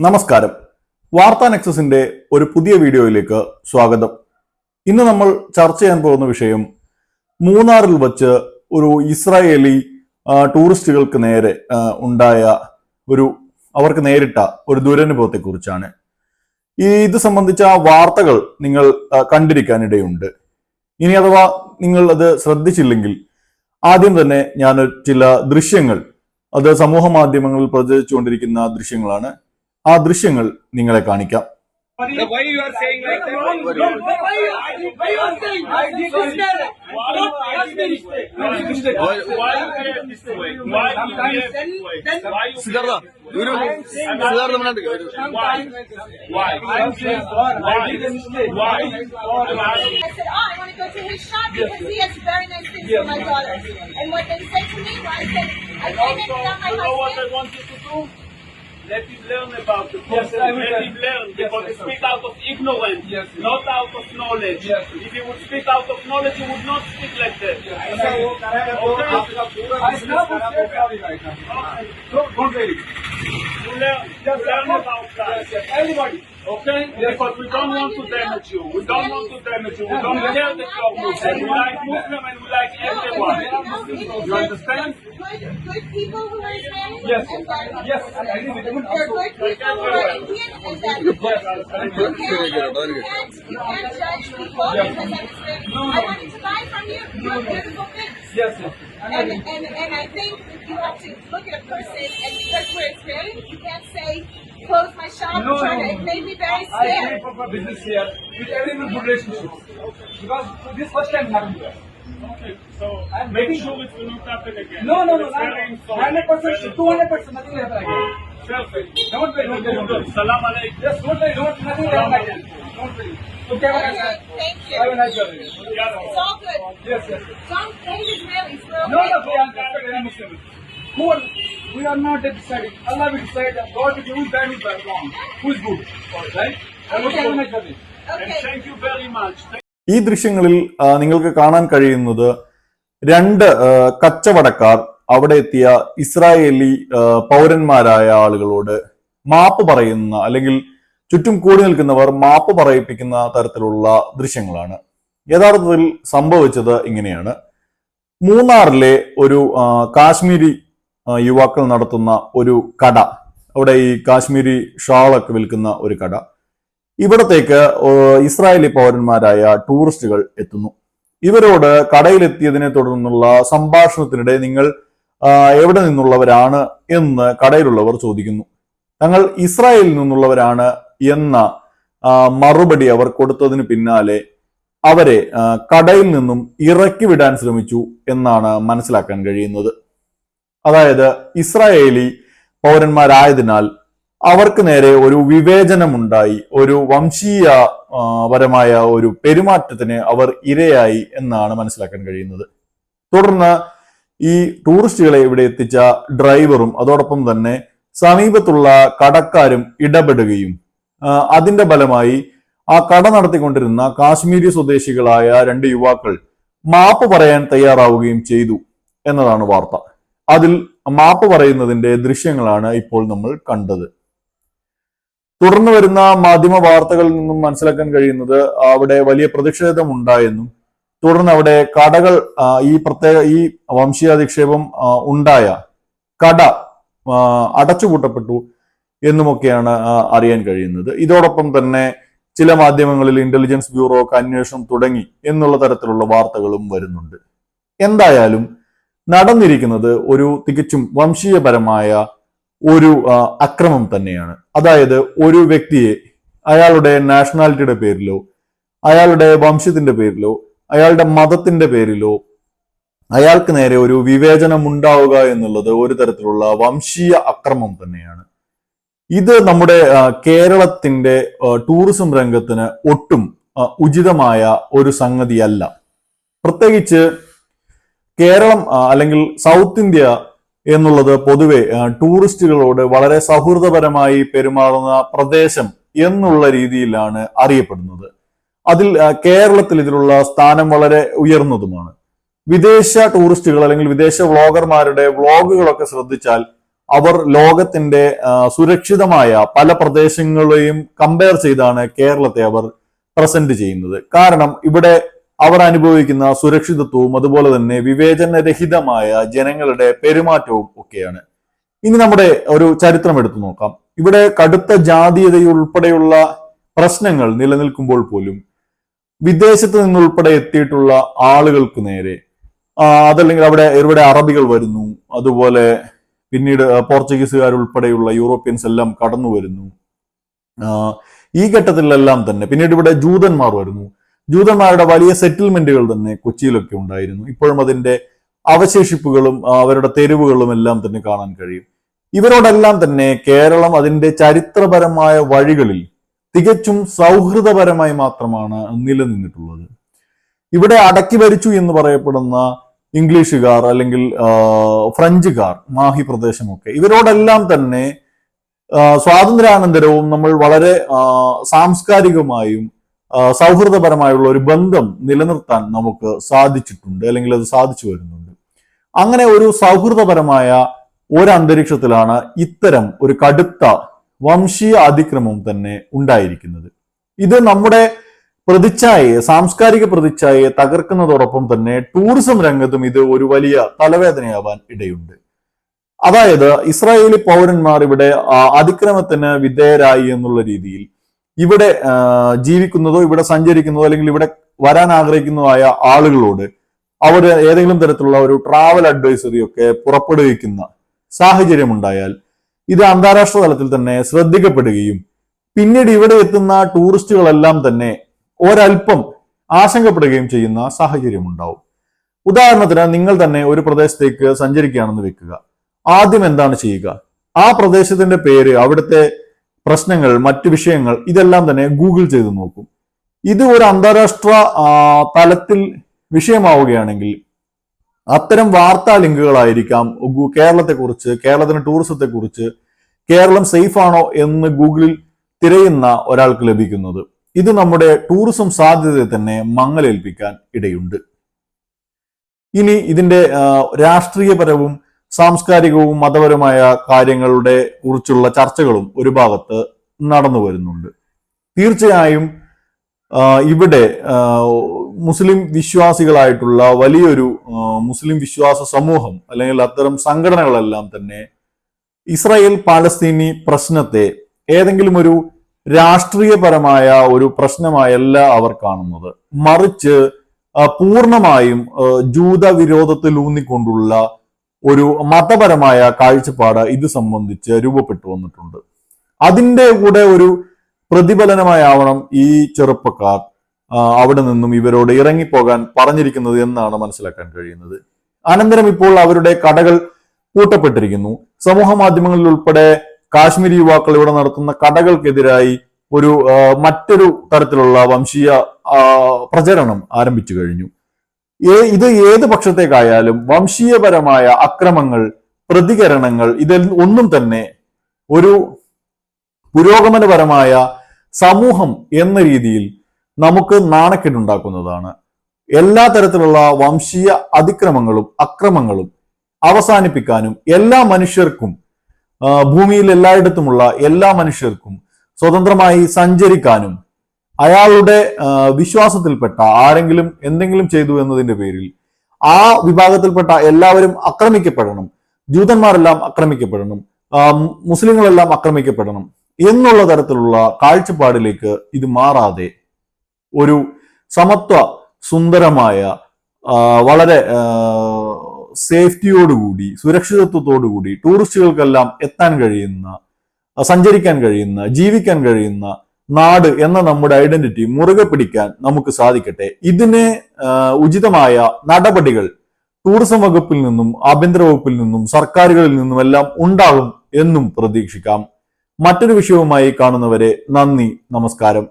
നമസ്കാരം. വാർത്താ നെക്സസിന്റെ ഒരു പുതിയ വീഡിയോയിലേക്ക് സ്വാഗതം. ഇന്ന് നമ്മൾ ചർച്ച ചെയ്യാൻ പോകുന്ന വിഷയം മൂന്നാറിൽ വച്ച് ഒരു ഇസ്രായേലി ടൂറിസ്റ്റുകൾക്ക് നേരെ അവർക്ക് നേരിട്ട ഒരു ദുരനുഭവത്തെ കുറിച്ചാണ്. ഇത് സംബന്ധിച്ച വാർത്തകൾ നിങ്ങൾ കണ്ടിരിക്കാനിടയുണ്ട്. ഇനി അഥവാ നിങ്ങൾ അത് ശ്രദ്ധിച്ചില്ലെങ്കിൽ ആദ്യം തന്നെ ഞാൻ ചില ദൃശ്യങ്ങൾ, അത് സമൂഹ മാധ്യമങ്ങളിൽ പ്രചരിച്ചുകൊണ്ടിരിക്കുന്ന ദൃശ്യങ്ങളാണ്, ആ ദൃശ്യങ്ങൾ നിങ്ങളെ കാണിക്കാം. Why you are saying like that? Let him learn about the process. Let him learn, because he speak out of ignorance, not out of knowledge. If he would speak out of knowledge, he would not speak like that. Learn about that. Everybody. Okay? Because we don't want to damage you. We don't want to damage you. We don't care that you are Muslim. We like Muslim and we like everyone. You understand? Good people who are Israeli? Yes. Yes. There are good people who are Indian and that you can't judge people because I'm Israeli. I wanted to buy from you. You have beautiful things. Yes. And I think you have to look at a person, and because we're Israeli, you can't say, close my shop. It made me very scared. I came from a business here with everyone good relationships. Because this first time happened to us. Okay, so I'm making sure it will not happen again. No, 100%, 200%, nothing will happen again. Don't worry. Salam alaikum. Yes, don't worry. Nothing will happen again. Don't worry. Okay, thank you. Have a nice day. It's all good. Yes. Don't hate Israelis. We're okay. No, we are very Muslims. We are not deciding. Allah will decide that God will who is bad, who is bad, wrong, who is good. Right? Okay. And thank you very much. ഈ ദൃശ്യങ്ങളിൽ നിങ്ങൾക്ക് കാണാൻ കഴിയുന്നത് രണ്ട് കച്ചവടക്കാർ അവിടെ എത്തിയ Israeli പൗരന്മാരായ ആളുകളോട് മാപ്പ് പറയുന്ന, അല്ലെങ്കിൽ ചുറ്റും കൂടി നിൽക്കുന്നവർ മാപ്പ് പറയിപ്പിക്കുന്ന തരത്തിലുള്ള ദൃശ്യങ്ങളാണ്. യഥാർത്ഥത്തിൽ സംഭവിച്ചത് ഇങ്ങനെയാണ്. മൂന്നാറിലെ ഒരു കാശ്മീരി യുവാക്കൾ നടത്തുന്ന ഒരു കട, അവിടെ ഈ കാശ്മീരി ഷാളൊക്കെ വിൽക്കുന്ന ഒരു കട, ഇവിടത്തേക്ക് ഇസ്രായേലി പൗരന്മാരായ ടൂറിസ്റ്റുകൾ എത്തുന്നു. ഇവരോട് കടയിലെത്തിയതിനെ തുടർന്നുള്ള സംഭാഷണത്തിനിടെ നിങ്ങൾ എവിടെ നിന്നുള്ളവരാണ് എന്ന് കടയിലുള്ളവർ ചോദിക്കുന്നു. തങ്ങൾ ഇസ്രായേലിൽ നിന്നുള്ളവരാണ് എന്ന മറുപടി അവർ കൊടുത്തതിന് പിന്നാലെ അവരെ കടയിൽ നിന്നും ഇറക്കി വിടാൻ ശ്രമിച്ചു എന്നാണ് മനസ്സിലാക്കാൻ കഴിയുന്നത്. അതായത് ഇസ്രായേലി പൗരന്മാരായതിനാൽ അവർക്ക് നേരെ ഒരു വിവേചനമുണ്ടായി, ഒരു വംശീയപരമായ ഒരു പെരുമാറ്റത്തിന് അവർ ഇരയായി എന്നാണ് മനസ്സിലാക്കാൻ കഴിയുന്നത്. തുടർന്ന് ഈ ടൂറിസ്റ്റുകളെ ഇവിടെ എത്തിച്ച ഡ്രൈവറും അതോടൊപ്പം തന്നെ സമീപത്തുള്ള കടക്കാരും ഇടപെടുകയും അതിന്റെ ഫലമായി ആ കട നടത്തിക്കൊണ്ടിരുന്ന കാശ്മീരി സ്വദേശികളായ രണ്ട് യുവാക്കൾ മാപ്പ് പറയാൻ തയ്യാറാവുകയും ചെയ്തു എന്നതാണ് വാർത്ത. അതിൽ മാപ്പ് പറയുന്നതിന്റെ ദൃശ്യങ്ങളാണ് ഇപ്പോൾ നമ്മൾ കണ്ടത്. തുടർന്ന് വരുന്ന മാധ്യമ വാർത്തകളിൽ നിന്നും മനസ്സിലാക്കാൻ കഴിയുന്നത് അവിടെ വലിയ പ്രതിഷേധം ഉണ്ടായെന്നും തുടർന്ന് അവിടെ കടകൾ ഈ വംശീയാധിക്ഷേപം ഉണ്ടായ കട അടച്ചുപൂട്ടപ്പെട്ടു എന്നുമൊക്കെയാണ് അറിയാൻ കഴിയുന്നത്. ഇതോടൊപ്പം തന്നെ ചില മാധ്യമങ്ങളിൽ ഇന്റലിജൻസ് ബ്യൂറോ ഒക്കെ അന്വേഷണം തുടങ്ങി എന്നുള്ള തരത്തിലുള്ള വാർത്തകളും വരുന്നുണ്ട്. എന്തായാലും നടന്നിരിക്കുന്നത് ഒരു തികച്ചും വംശീയപരമായ ഒരു അക്രമം തന്നെയാണ്. അതായത് ഒരു വ്യക്തിയെ അയാളുടെ നാഷണാലിറ്റിയുടെ പേരിലോ അയാളുടെ വംശത്തിന്റെ പേരിലോ അയാളുടെ മതത്തിന്റെ പേരിലോ അയാൾക്ക് നേരെ ഒരു വിവേചനം ഉണ്ടാവുക എന്നുള്ളത് ഒരു തരത്തിലുള്ള വംശീയ അക്രമം തന്നെയാണ്. ഇത് നമ്മുടെ കേരളത്തിന്റെ ടൂറിസം രംഗത്തിന് ഒട്ടും ഉചിതമായ ഒരു സംഗതിയല്ല. പ്രത്യേകിച്ച് കേരളം അല്ലെങ്കിൽ സൗത്ത് ഇന്ത്യ എന്നുള്ളത് പൊതുവെ ടൂറിസ്റ്റുകളോട് വളരെ സൗഹൃദപരമായി പെരുമാറുന്ന പ്രദേശം എന്നുള്ള രീതിയിലാണ് അറിയപ്പെടുന്നത്. അതിൽ കേരളത്തിൽ ഇതിലുള്ള സ്ഥാനം വളരെ ഉയർന്നതുമാണ്. വിദേശ ടൂറിസ്റ്റുകൾ അല്ലെങ്കിൽ വിദേശ വ്ളോഗർമാരുടെ വ്ളോഗുകളൊക്കെ ശ്രദ്ധിച്ചാൽ അവർ ലോകത്തിന്റെ സുരക്ഷിതമായ പല പ്രദേശങ്ങളെയും കമ്പയർ ചെയ്താണ് കേരളത്തെ അവർ പ്രസന്റ് ചെയ്യുന്നത്. കാരണം ഇവിടെ അവർ അനുഭവിക്കുന്ന സുരക്ഷിതത്വവും അതുപോലെ തന്നെ വിവേചനരഹിതമായ ജനങ്ങളുടെ പെരുമാറ്റവും ഒക്കെയാണ്. ഇനി നമ്മുടെ ഒരു ചരിത്രം എടുത്തു നോക്കാം. ഇവിടെ കടുത്ത ജാതീയതയുൾപ്പെടെയുള്ള പ്രശ്നങ്ങൾ നിലനിൽക്കുമ്പോൾ പോലും വിദേശത്ത് നിന്നുൾപ്പെടെ എത്തിയിട്ടുള്ള ആളുകൾക്ക് നേരെ അതല്ലെങ്കിൽ ഇവിടെ അറബികൾ വരുന്നു, അതുപോലെ പിന്നീട് പോർച്ചുഗീസുകാർ ഉൾപ്പെടെയുള്ള യൂറോപ്യൻസ് എല്ലാം കടന്നു വരുന്നു. ഈ ഘട്ടത്തിലെല്ലാം തന്നെ പിന്നീട് ഇവിടെ ജൂതന്മാർ വരുന്നു. ജൂതന്മാരുടെ വലിയ സെറ്റിൽമെന്റുകൾ തന്നെ കൊച്ചിയിലൊക്കെ ഉണ്ടായിരുന്നു. ഇപ്പോഴും അതിന്റെ അവശേഷിപ്പുകളും അവരുടെ തെരുവുകളും എല്ലാം തന്നെ കാണാൻ കഴിയും. ഇവരോടെല്ലാം തന്നെ കേരളം അതിന്റെ ചരിത്രപരമായ വഴികളിൽ തികച്ചും സൗഹൃദപരമായി മാത്രമാണ് നിലനിന്നിട്ടുള്ളത്. ഇവിടെ അടക്കി ഭരിച്ചു എന്ന് പറയപ്പെടുന്ന ഇംഗ്ലീഷുകാർ അല്ലെങ്കിൽ ഫ്രഞ്ചുകാർ, മാഹി പ്രദേശമൊക്കെ, ഇവരോടെല്ലാം തന്നെ സ്വാതന്ത്ര്യാനന്തരവും നമ്മൾ വളരെ സാംസ്കാരികമായും സൗഹൃദപരമായുള്ള ഒരു ബന്ധം നിലനിർത്താൻ നമുക്ക് സാധിച്ചിട്ടുണ്ട്, അല്ലെങ്കിൽ അത് സാധിച്ചു വരുന്നുണ്ട്. അങ്ങനെ ഒരു സൗഹൃദപരമായ ഒരു അന്തരീക്ഷത്തിലാണ് ഇത്തരം ഒരു കടുത്ത വംശീയ അതിക്രമം തന്നെ ഉണ്ടായിരിക്കുന്നത്. ഇത് നമ്മുടെ പ്രതിച്ഛായയെ, സാംസ്കാരിക പ്രതിച്ഛായയെ തകർക്കുന്നതോടൊപ്പം തന്നെ ടൂറിസം രംഗത്തും ഇത് ഒരു വലിയ തലവേദനയാവാൻ ഇടയുണ്ട്. അതായത് ഇസ്രായേലി പൗരന്മാർ ഇവിടെ അതിക്രമത്തിന് വിധേയരായി എന്നുള്ള രീതിയിൽ ഇവിടെ ജീവിക്കുന്നതോ ഇവിടെ സഞ്ചരിക്കുന്നതോ അല്ലെങ്കിൽ ഇവിടെ വരാൻ ആഗ്രഹിക്കുന്നതായ ആളുകളോട് അവർ ഏതെങ്കിലും തരത്തിലുള്ള ഒരു ട്രാവൽ അഡ്വൈസറി ഒക്കെ പുറപ്പെടുവിക്കുന്ന സാഹചര്യം ഉണ്ടായാൽ ഇത് അന്താരാഷ്ട്ര തലത്തിൽ തന്നെ ശ്രദ്ധിക്കപ്പെടുകയും പിന്നീട് ഇവിടെ എത്തുന്ന ടൂറിസ്റ്റുകളെല്ലാം തന്നെ ഒരൽപ്പം ആശങ്കപ്പെടുകയും ചെയ്യുന്ന സാഹചര്യം ഉണ്ടാവും. ഉദാഹരണത്തിന് നിങ്ങൾ തന്നെ ഒരു പ്രദേശത്തേക്ക് സഞ്ചരിക്കുകയാണെന്ന് വെക്കുക. ആദ്യം എന്താണ് ചെയ്യുക? ആ പ്രദേശത്തിന്റെ പേര്, അവിടുത്തെ പ്രശ്നങ്ങൾ, മറ്റു വിഷയങ്ങൾ ഇതെല്ലാം തന്നെ ഗൂഗിൾ ചെയ്ത് നോക്കും. ഇത് ഒരു അന്താരാഷ്ട്ര തലത്തിൽ വിഷയമാവുകയാണെങ്കിൽ അത്തരം വാർത്താ ലിങ്കുകളായിരിക്കാം കേരളത്തെക്കുറിച്ച്, കേരളത്തിന്റെ ടൂറിസത്തെക്കുറിച്ച്, കേരളം സേഫ് ആണോ എന്ന് ഗൂഗിളിൽ തിരയുന്ന ഒരാൾക്ക് ലഭിക്കുന്നത്. ഇത് നമ്മുടെ ടൂറിസം സാധ്യതയെ തന്നെ മങ്ങലേൽപ്പിക്കാൻ ഇടയുണ്ട്. ഇനി ഇതിന്റെ രാഷ്ട്രീയപരവും സാംസ്കാരികവും മതപരമായ കാര്യങ്ങളുടെ കുറിച്ചുള്ള ചർച്ചകളും ഒരു ഭാഗത്ത് നടന്നു വരുന്നുണ്ട്. തീർച്ചയായും ഇവിടെ മുസ്ലിം വിശ്വാസികളായിട്ടുള്ള വലിയൊരു മുസ്ലിം വിശ്വാസ സമൂഹം അല്ലെങ്കിൽ അത്തരം സംഘടനകളെല്ലാം തന്നെ ഇസ്രായേൽ പാലസ്തീനി പ്രശ്നത്തെ ഏതെങ്കിലും ഒരു രാഷ്ട്രീയപരമായ ഒരു പ്രശ്നമായല്ല അവർ കാണുന്നത്, മറിച്ച് പൂർണ്ണമായും ജൂത വിരോധത്തിൽ ഊന്നിക്കൊണ്ടുള്ള ഒരു മതപരമായ കാഴ്ചപ്പാട് ഇത് സംബന്ധിച്ച് രൂപപ്പെട്ടു വന്നിട്ടുണ്ട്. അതിന്റെ കൂടെ ഒരു പ്രതിഫലനമായാവണം ഈ ചെറുപ്പക്കാർ അവിടെ നിന്നും ഇവരോട് ഇറങ്ങിപ്പോകാൻ പറഞ്ഞിരിക്കുന്നത് എന്നാണ് മനസ്സിലാക്കാൻ കഴിയുന്നത്. അനന്തരം ഇപ്പോൾ അവരുടെ കടകൾ പൂട്ടപ്പെട്ടിരിക്കുന്നു. സമൂഹ മാധ്യമങ്ങളിൽ ഉൾപ്പെടെ കാശ്മീരി യുവാക്കൾ ഇവിടെ നടത്തുന്ന കടകൾക്കെതിരായി മറ്റൊരു തരത്തിലുള്ള വംശീയ പ്രചരണം ആരംഭിച്ചു കഴിഞ്ഞു. ഇത് ഏത് പക്ഷത്തേക്കായാലും വംശീയപരമായ അക്രമങ്ങൾ, പ്രതികരണങ്ങൾ ഇതിൽ ഒന്നും തന്നെ ഒരു പുരോഗമനപരമായ സമൂഹം എന്ന രീതിയിൽ നമുക്ക് നാണക്കേടുണ്ടാക്കുന്നതാണ്. എല്ലാ തരത്തിലുള്ള വംശീയ അതിക്രമങ്ങളും അക്രമങ്ങളും അവസാനിപ്പിക്കാനും എല്ലാ മനുഷ്യർക്കും, ഭൂമിയിൽ എല്ലായിടത്തുമുള്ള എല്ലാ മനുഷ്യർക്കും സ്വതന്ത്രമായി സഞ്ചരിക്കാനും അയാളുടെ വിശ്വാസത്തിൽപ്പെട്ട ആരെങ്കിലും എന്തെങ്കിലും ചെയ്തു എന്നതിന്റെ പേരിൽ ആ വിഭാഗത്തിൽപ്പെട്ട എല്ലാവരും ആക്രമിക്കപ്പെടണം, ജൂതന്മാരെല്ലാം ആക്രമിക്കപ്പെടണം, മുസ്ലിങ്ങളെല്ലാം ആക്രമിക്കപ്പെടണം എന്നുള്ള തരത്തിലുള്ള കാഴ്ചപ്പാടിലേക്ക് ഇത് മാറാതെ ഒരു സമത്വ സുന്ദരമായ വളരെ സേഫ്റ്റിയോടുകൂടി സുരക്ഷിതത്വത്തോടുകൂടി ടൂറിസ്റ്റുകൾക്കെല്ലാം എത്താൻ കഴിയുന്ന, സഞ്ചരിക്കാൻ കഴിയുന്ന, ജീവിക്കാൻ കഴിയുന്ന നാട് എന്ന നമ്മുടെ ഐഡന്റിറ്റി മുറുകെ പിടിക്കാൻ നമുക്ക് സാധിക്കട്ടെ. ഇതിന് ഉചിതമായ നടപടികൾ ടൂറിസം വകുപ്പിൽ നിന്നും ആഭ്യന്തര വകുപ്പിൽ നിന്നും സർക്കാരുകളിൽ നിന്നും എല്ലാം ഉണ്ടാകും എന്നും പ്രതീക്ഷിക്കാം. മറ്റൊരു വിഷയവുമായി കാണുന്നവരെ നന്ദി, നമസ്കാരം.